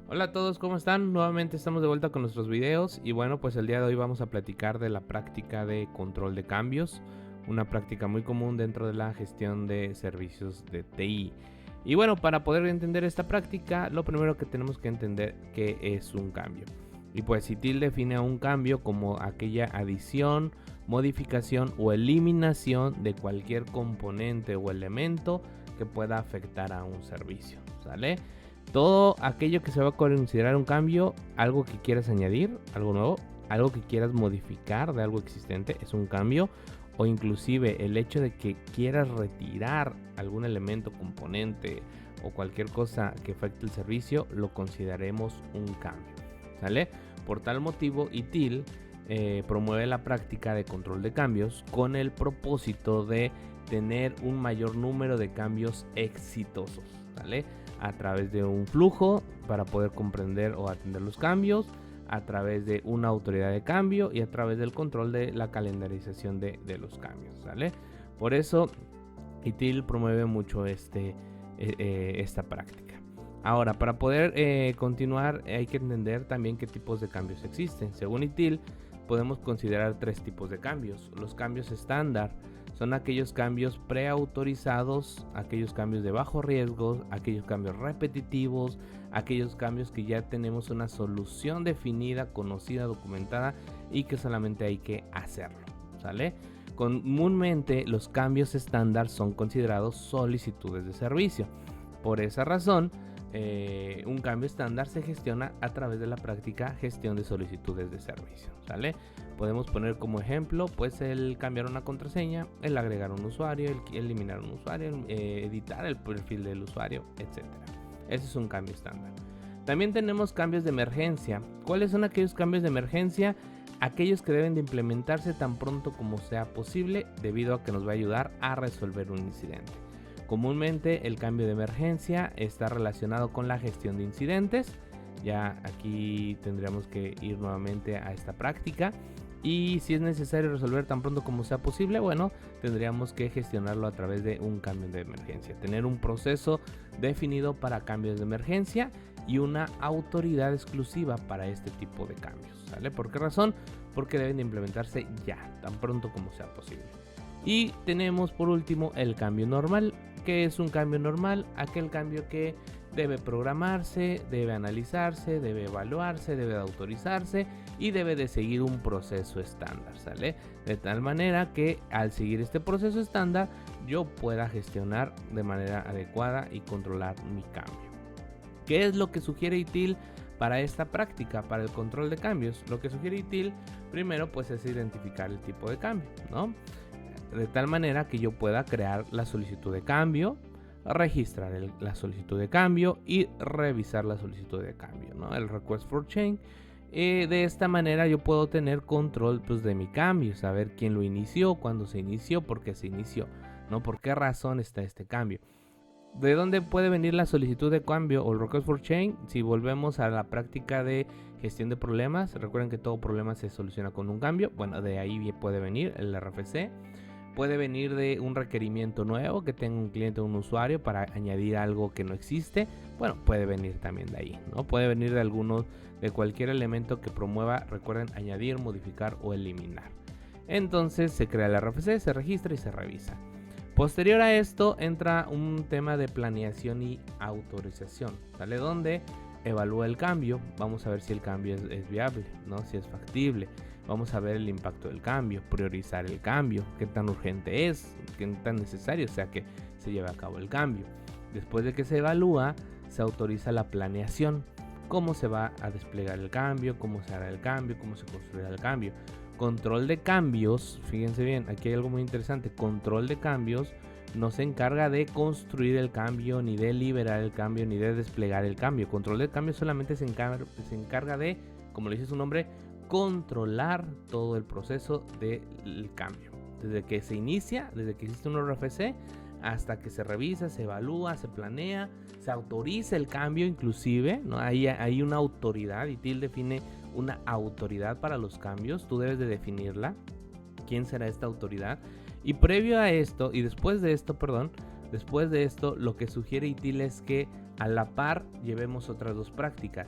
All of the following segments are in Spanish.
Hola a todos, ¿cómo están? Nuevamente estamos de vuelta con nuestros videos y bueno, pues el día de hoy vamos a platicar de la práctica de control de cambios, una práctica muy común dentro de la gestión de servicios de TI. Y bueno, para poder entender esta práctica, lo primero que tenemos que entender que es un cambio. Y pues ITIL define un cambio como aquella adición, modificación o eliminación de cualquier componente o elemento que pueda afectar a un servicio, ¿sale? Todo aquello que se va a considerar un cambio, algo que quieras añadir, algo nuevo, algo que quieras modificar de algo existente, es un cambio. O inclusive el hecho de que quieras retirar algún elemento, componente o cualquier cosa que afecte el servicio, lo consideraremos un cambio, ¿sale? Por tal motivo, ITIL promueve la práctica de control de cambios con el propósito de tener un mayor número de cambios exitosos, ¿sale? A través de un flujo para poder comprender o atender los cambios, a través de una autoridad de cambio y a través del control de la calendarización de los cambios, ¿sale? Por eso ITIL promueve mucho esta práctica. Ahora, para poder continuar hay que entender también qué tipos de cambios existen. Según ITIL, podemos considerar tres tipos de cambios. Los cambios estándar son aquellos cambios preautorizados, aquellos cambios de bajo riesgo, aquellos cambios repetitivos, aquellos cambios que ya tenemos una solución definida, conocida, documentada y que solamente hay que hacerlo, ¿sale? Comúnmente los cambios estándar son considerados solicitudes de servicio. Por esa razón, un cambio estándar se gestiona a través de la práctica gestión de solicitudes de servicio, ¿sale? Podemos poner como ejemplo, pues el cambiar una contraseña, el agregar un usuario, el eliminar un usuario, editar el perfil del usuario, etc. Ese es un cambio estándar. También tenemos cambios de emergencia. ¿Cuáles son aquellos cambios de emergencia? Aquellos que deben de implementarse tan pronto como sea posible, debido a que nos va a ayudar a resolver un incidente. Comúnmente el cambio de emergencia está relacionado con la gestión de incidentes. Ya aquí tendríamos que ir nuevamente a esta práctica. Y si es necesario resolver tan pronto como sea posible, bueno, tendríamos que gestionarlo a través de un cambio de emergencia. Tener un proceso definido para cambios de emergencia y una autoridad exclusiva para este tipo de cambios, ¿sale? ¿Por qué razón? Porque deben de implementarse ya, tan pronto como sea posible. Y tenemos por último el cambio normal. ¿Qué es un cambio normal? Aquel cambio que debe programarse, debe analizarse, debe evaluarse, debe autorizarse y debe de seguir un proceso estándar, ¿sale? De tal manera que al seguir este proceso estándar yo pueda gestionar de manera adecuada y controlar mi cambio. ¿Qué es lo que sugiere ITIL para esta práctica, para el control de cambios? Lo que sugiere ITIL primero pues es identificar el tipo de cambio, ¿no? De tal manera que yo pueda crear la solicitud de cambio, registrar la solicitud de cambio y revisar la solicitud de cambio, ¿no? El request for change. De esta manera yo puedo tener control pues, de mi cambio, saber quién lo inició, cuándo se inició, por qué se inició, ¿no? Por qué razón está este cambio. ¿De dónde puede venir la solicitud de cambio o el request for change? Si volvemos a la práctica de gestión de problemas, recuerden que todo problema se soluciona con un cambio. Bueno, de ahí puede venir el RFC. Puede venir de un requerimiento nuevo que tenga un cliente o un usuario para añadir algo que no existe. Bueno, puede venir también de ahí, ¿no? Puede venir de cualquier elemento que promueva, recuerden, añadir, modificar o eliminar. Entonces se crea el RFC, se registra y se revisa. Posterior a esto entra un tema de planeación y autorización, ¿sale? Donde evalúa el cambio, vamos a ver si el cambio es viable, ¿no? Si es factible. Vamos a ver el impacto del cambio, priorizar el cambio, qué tan urgente es, qué tan necesario sea que se lleve a cabo el cambio. Después de que se evalúa, se autoriza la planeación, cómo se va a desplegar el cambio, cómo se hará el cambio, cómo se construirá el cambio. Control de cambios, fíjense bien, aquí hay algo muy interesante. Control de cambios no se encarga de construir el cambio, ni de liberar el cambio, ni de desplegar el cambio. Control de cambios solamente se encarga de, como le dice su nombre, controlar todo el proceso del cambio. Desde que se inicia, desde que existe un RFC, hasta que se revisa, se evalúa, se planea, se autoriza el cambio inclusive, ¿no? Hay una autoridad, y ITIL define una autoridad para los cambios, tú debes de definirla, quién será esta autoridad, y previo a esto, y después de esto, perdón, Después de esto, lo que sugiere ITIL es que a la par llevemos otras dos prácticas: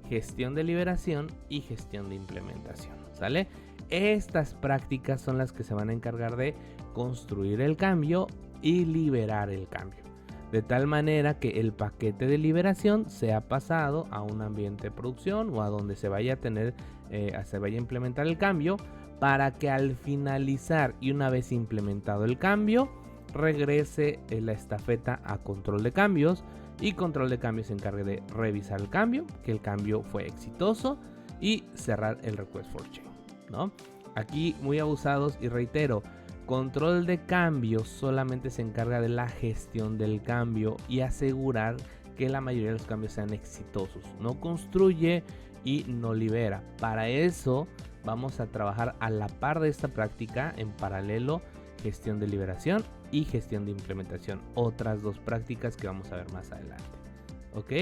gestión de liberación y gestión de implementación, ¿sale? Estas prácticas son las que se van a encargar de construir el cambio y liberar el cambio, de tal manera que el paquete de liberación sea pasado a un ambiente de producción o a donde se vaya a implementar el cambio, para que al finalizar y una vez implementado el cambio, regrese la estafeta a control de cambios, y control de cambios se encargue de revisar el cambio, que el cambio fue exitoso, y cerrar el request for change, ¿no? Aquí muy abusados, y reitero, control de cambios solamente se encarga de la gestión del cambio y asegurar que la mayoría de los cambios sean exitosos. No construye y no libera. Para eso vamos a trabajar a la par de esta práctica, en paralelo, gestión de liberación y gestión de implementación, otras dos prácticas que vamos a ver más adelante, ¿ok?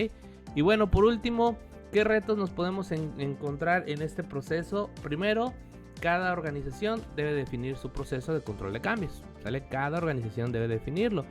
Y bueno, por último, ¿qué retos nos podemos encontrar en este proceso? Primero, cada organización debe definir su proceso de control de cambios, ¿sale? Cada organización debe definirlo.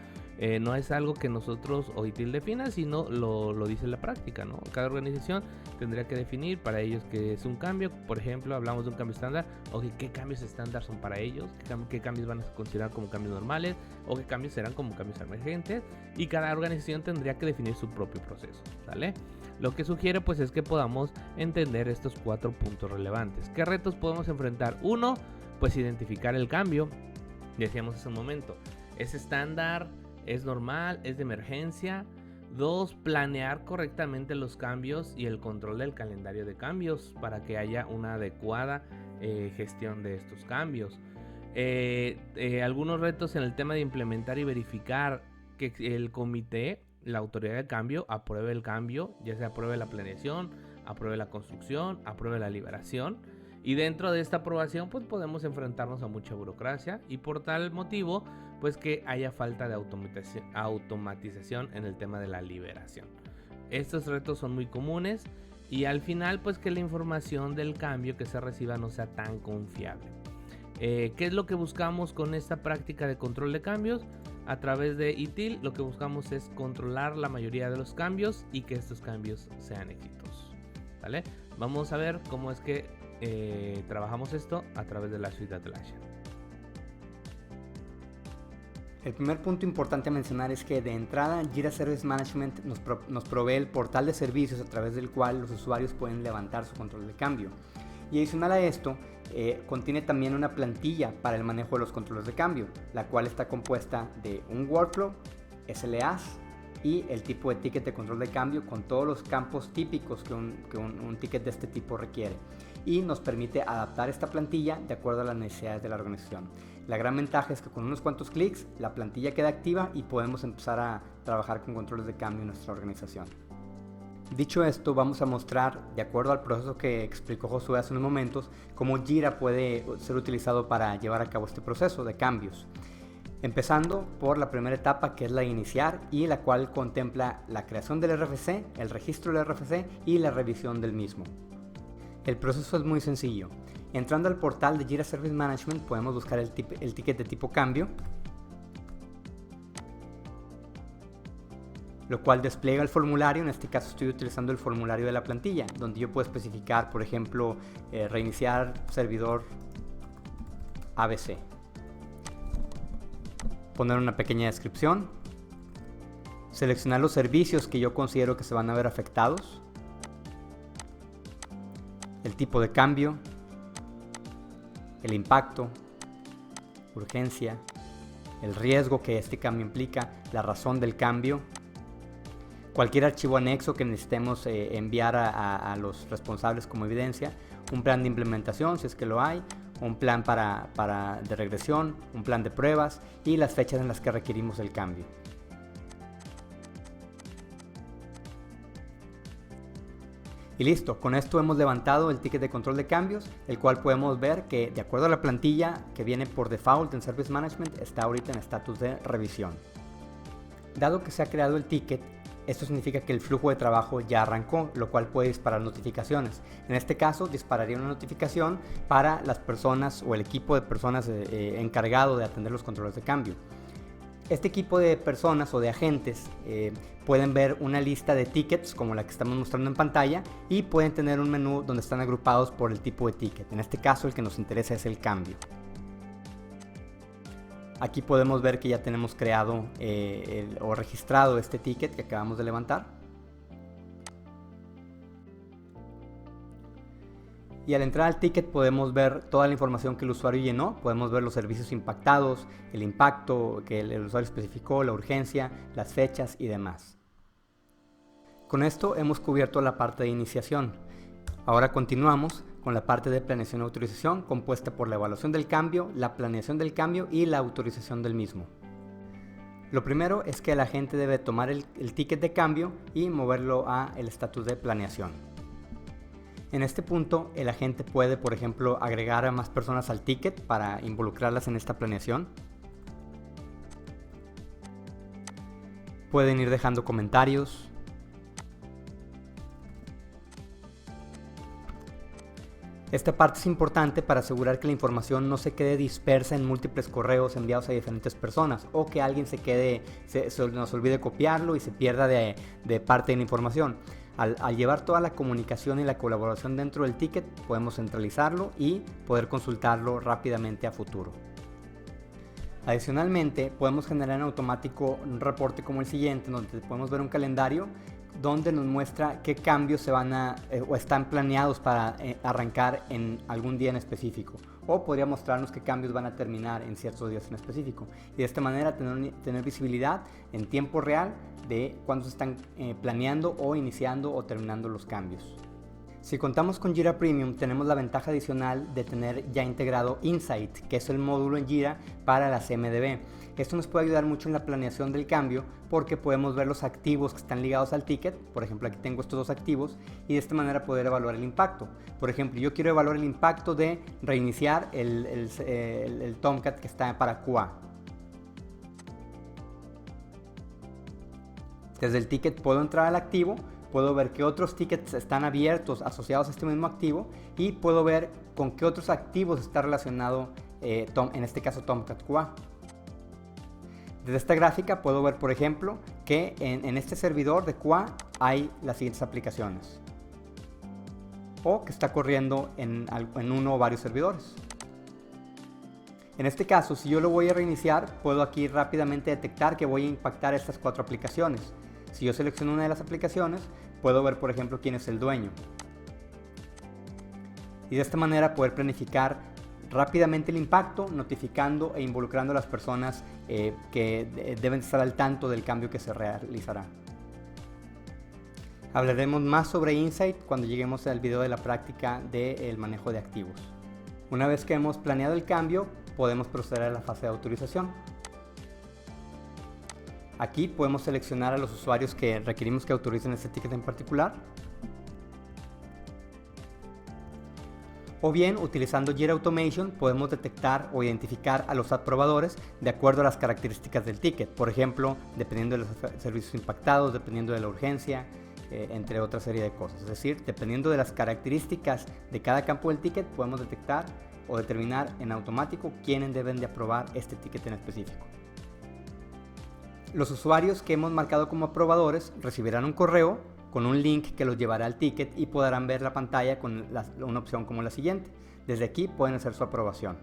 No es algo que nosotros o ITIL defina, sino lo dice la práctica, ¿no? Cada organización tendría que definir para ellos qué es un cambio. Por ejemplo, hablamos de un cambio estándar, o qué cambios estándar son para ellos, qué cambios van a considerar como cambios normales, o qué cambios serán como cambios emergentes, y cada organización tendría que definir su propio proceso, ¿vale? Lo que sugiere pues es que podamos entender estos 4 puntos relevantes. ¿Qué retos podemos enfrentar? Uno, pues identificar el cambio. Decíamos hace un momento, ¿es estándar? ¿Es normal? ¿Es de emergencia? 2, planear correctamente los cambios y el control del calendario de cambios para que haya una adecuada gestión de estos cambios. Algunos retos en el tema de implementar y verificar que el comité, la autoridad de cambio, apruebe el cambio, ya sea apruebe la planeación, apruebe la construcción, apruebe la liberación. Y dentro de esta aprobación pues podemos enfrentarnos a mucha burocracia, y por tal motivo pues que haya falta de automatización en el tema de la liberación. Estos retos son muy comunes, y al final pues que la información del cambio que se reciba no sea tan confiable. ¿Qué es lo que buscamos con esta práctica de control de cambios? A través de ITIL lo que buscamos es controlar la mayoría de los cambios y que estos cambios sean exitosos, ¿vale? Vamos a ver cómo es que trabajamos esto a través de la suite Atlassian. El primer punto importante a mencionar es que de entrada Jira Service Management nos provee el portal de servicios a través del cual los usuarios pueden levantar su control de cambio. Y adicional a esto, contiene también una plantilla para el manejo de los controles de cambio, la cual está compuesta de un workflow, SLAs y el tipo de ticket de control de cambio, con todos los campos típicos que un ticket de este tipo requiere, y nos permite adaptar esta plantilla de acuerdo a las necesidades de la organización. La gran ventaja es que con unos cuantos clics la plantilla queda activa y podemos empezar a trabajar con controles de cambio en nuestra organización. Dicho esto, vamos a mostrar, de acuerdo al proceso que explicó Josué hace unos momentos, cómo Jira puede ser utilizado para llevar a cabo este proceso de cambios. Empezando por la primera etapa, que es la de iniciar, y la cual contempla la creación del RFC, el registro del RFC y la revisión del mismo. El proceso es muy sencillo. Entrando al portal de Jira Service Management podemos buscar el ticket de tipo cambio, lo cual despliega el formulario. En este caso estoy utilizando el formulario de la plantilla, donde yo puedo especificar, por ejemplo, reiniciar servidor ABC. Poner una pequeña descripción, seleccionar los servicios que yo considero que se van a ver afectados, el tipo de cambio, el impacto, urgencia, el riesgo que este cambio implica, la razón del cambio, cualquier archivo anexo que necesitemos enviar a los responsables como evidencia, un plan de implementación si es que lo hay, un plan de regresión, un plan de pruebas y las fechas en las que requerimos el cambio. Y listo, con esto hemos levantado el ticket de control de cambios, el cual podemos ver que, de acuerdo a la plantilla que viene por default en Service Management, está ahorita en estatus de revisión. Dado que se ha creado el ticket, esto significa que el flujo de trabajo ya arrancó, lo cual puede disparar notificaciones. En este caso, dispararía una notificación para las personas o el equipo de personas encargado de atender los controles de cambio. Este equipo de personas o de agentes pueden ver una lista de tickets como la que estamos mostrando en pantalla y pueden tener un menú donde están agrupados por el tipo de ticket. En este caso el que nos interesa es el cambio. Aquí podemos ver que ya tenemos creado o registrado este ticket que acabamos de levantar. Y al entrar al ticket podemos ver toda la información que el usuario llenó, podemos ver los servicios impactados, el impacto que el usuario especificó, la urgencia, las fechas y demás. Con esto hemos cubierto la parte de iniciación. Ahora continuamos con la parte de planeación y autorización, compuesta por la evaluación del cambio, la planeación del cambio y la autorización del mismo. Lo primero es que el agente debe tomar el ticket de cambio y moverlo a el estatus de planeación. En este punto, el agente puede, por ejemplo, agregar a más personas al ticket para involucrarlas en esta planeación. Pueden ir dejando comentarios. Esta parte es importante para asegurar que la información no se quede dispersa en múltiples correos enviados a diferentes personas o que alguien nos olvide copiarlo y se pierda de parte de la información. Al llevar toda la comunicación y la colaboración dentro del ticket, podemos centralizarlo y poder consultarlo rápidamente a futuro. Adicionalmente, podemos generar en automático un reporte como el siguiente, donde podemos ver un calendario donde nos muestra qué cambios se van o están planeados para arrancar en algún día en específico, o podría mostrarnos qué cambios van a terminar en ciertos días en específico, y de esta manera tener visibilidad en tiempo real de cuándo se están planeando o iniciando o terminando los cambios. Si contamos con Jira Premium, tenemos la ventaja adicional de tener ya integrado Insight, que es el módulo en Jira para la CMDB. Esto nos puede ayudar mucho en la planeación del cambio porque podemos ver los activos que están ligados al ticket. Por ejemplo, aquí tengo estos dos activos y de esta manera poder evaluar el impacto. Por ejemplo, yo quiero evaluar el impacto de reiniciar el Tomcat que está para QA. Desde el ticket puedo entrar al activo, puedo ver qué otros tickets están abiertos asociados a este mismo activo y puedo ver con qué otros activos está relacionado, en este caso Tomcat QA. Desde esta gráfica puedo ver, por ejemplo, que en este servidor de QA hay las siguientes aplicaciones o que está corriendo en uno o varios servidores. En este caso, si yo lo voy a reiniciar, puedo aquí rápidamente detectar que voy a impactar estas 4 aplicaciones. Si yo selecciono una de las aplicaciones, puedo ver, por ejemplo, quién es el dueño. Y de esta manera poder planificar rápidamente el impacto, notificando e involucrando a las personas que deben estar al tanto del cambio que se realizará. Hablaremos más sobre Insight cuando lleguemos al video de la práctica del manejo de activos. Una vez que hemos planeado el cambio, podemos proceder a la fase de autorización. Aquí podemos seleccionar a los usuarios que requerimos que autoricen este ticket en particular. O bien, utilizando Jira Automation, podemos detectar o identificar a los aprobadores de acuerdo a las características del ticket. Por ejemplo, dependiendo de los servicios impactados, dependiendo de la urgencia, entre otra serie de cosas. Es decir, dependiendo de las características de cada campo del ticket, podemos detectar o determinar en automático quiénes deben de aprobar este ticket en específico. Los usuarios que hemos marcado como aprobadores recibirán un correo con un link que los llevará al ticket y podrán ver la pantalla con una opción como la siguiente. Desde aquí pueden hacer su aprobación.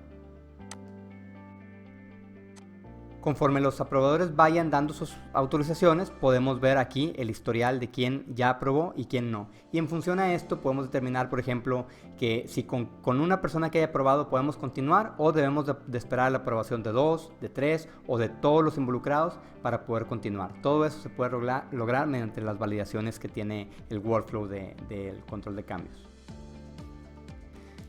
Conforme los aprobadores vayan dando sus autorizaciones, podemos ver aquí el historial de quién ya aprobó y quién no. Y en función a esto podemos determinar, por ejemplo, que si con una persona que haya aprobado podemos continuar o debemos de esperar la aprobación de 2, de 3 o de todos los involucrados para poder continuar. Todo eso se puede lograr mediante las validaciones que tiene el workflow del control de cambios.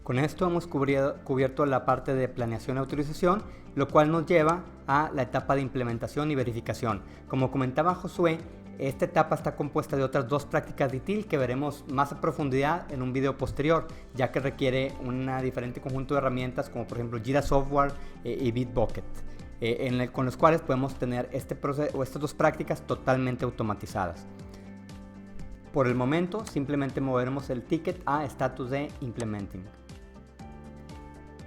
Con esto hemos cubierto la parte de planeación y autorización, lo cual nos lleva a la etapa de implementación y verificación. Como comentaba Josué, esta etapa está compuesta de otras 2 prácticas de ITIL que veremos más a profundidad en un video posterior, ya que requiere un diferente conjunto de herramientas como por ejemplo Jira Software y Bitbucket, con los cuales podemos tener este proceso o estas 2 prácticas totalmente automatizadas. Por el momento simplemente moveremos el ticket a estatus de Implementing.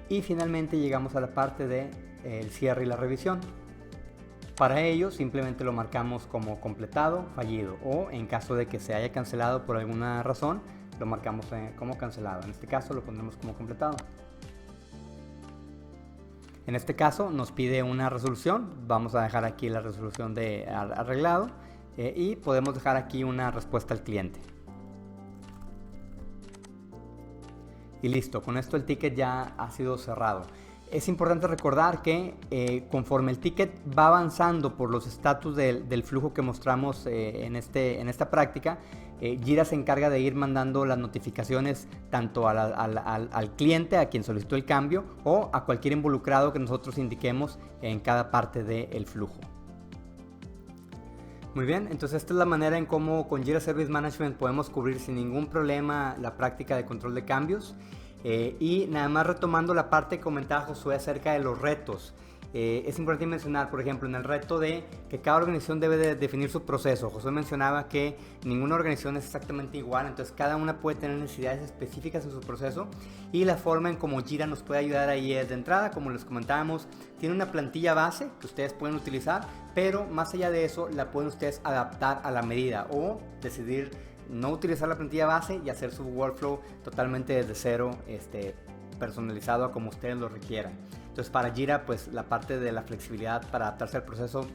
Y finalmente llegamos a la parte del cierre y la revisión. Para ello simplemente lo marcamos como completado, fallido, o en caso de que se haya cancelado por alguna razón, lo marcamos como cancelado. En este caso lo pondremos como completado. En este caso nos pide una resolución, vamos a dejar aquí la resolución de arreglado y podemos dejar aquí una respuesta al cliente. Y listo, con esto el ticket ya ha sido cerrado. Es importante recordar que conforme el ticket va avanzando por los estatus del flujo que mostramos en esta práctica, Jira se encarga de ir mandando las notificaciones tanto al cliente, a quien solicitó el cambio, o a cualquier involucrado que nosotros indiquemos en cada parte del flujo. Muy bien, entonces esta es la manera en cómo con Jira Service Management podemos cubrir sin ningún problema la práctica de control de cambios. Y nada más retomando la parte que comentaba Josué acerca de los retos. Es importante mencionar, por ejemplo, en el reto de que cada organización debe de definir su proceso. Josué mencionaba que ninguna organización es exactamente igual, entonces cada una puede tener necesidades específicas en su proceso, y la forma en cómo Jira nos puede ayudar ahí es de entrada, como les comentábamos, tiene una plantilla base que ustedes pueden utilizar, pero más allá de eso la pueden ustedes adaptar a la medida o decidir no utilizar la plantilla base y hacer su workflow totalmente desde cero, personalizado a como ustedes lo requieran. Entonces para Jira pues la parte de la flexibilidad para adaptarse al proceso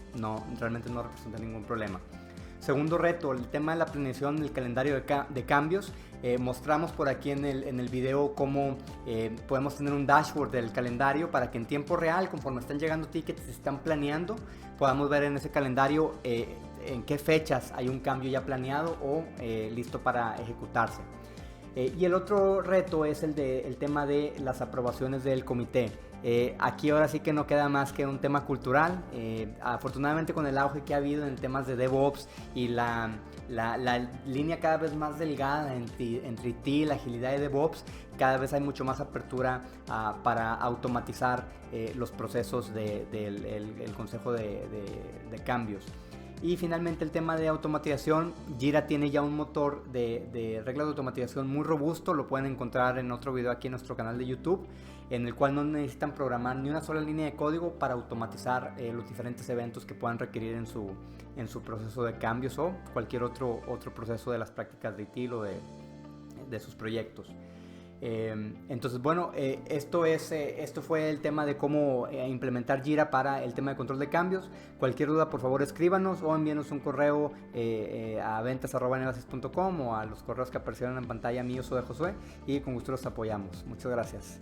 realmente no representa ningún problema. Segundo reto, el tema de la planeación del calendario de cambios. Mostramos por aquí en el video cómo podemos tener un dashboard del calendario para que en tiempo real, conforme están llegando tickets y se están planeando, podamos ver en ese calendario en qué fechas hay un cambio ya planeado o listo para ejecutarse. Y el otro reto es el tema de las aprobaciones del comité. Aquí ahora sí que no queda más que un tema cultural. Afortunadamente con el auge que ha habido en temas de DevOps y la línea cada vez más delgada entre IT, la agilidad y DevOps, cada vez hay mucho más apertura para automatizar los procesos del consejo de cambios. Y finalmente el tema de automatización. Jira tiene ya un motor de reglas de automatización muy robusto, lo pueden encontrar en otro video aquí en nuestro canal de YouTube, en el cual no necesitan programar ni una sola línea de código para automatizar los diferentes eventos que puedan requerir en su proceso de cambios o cualquier otro proceso de las prácticas de ITIL o de sus proyectos. Entonces bueno, esto fue el tema de cómo implementar Jira para el tema de control de cambios. Cualquier duda por favor escríbanos o envíenos un correo a ventas@nevasis.com o a los correos que aparecieron en pantalla míos o de Josué, y con gusto los apoyamos. Muchas gracias.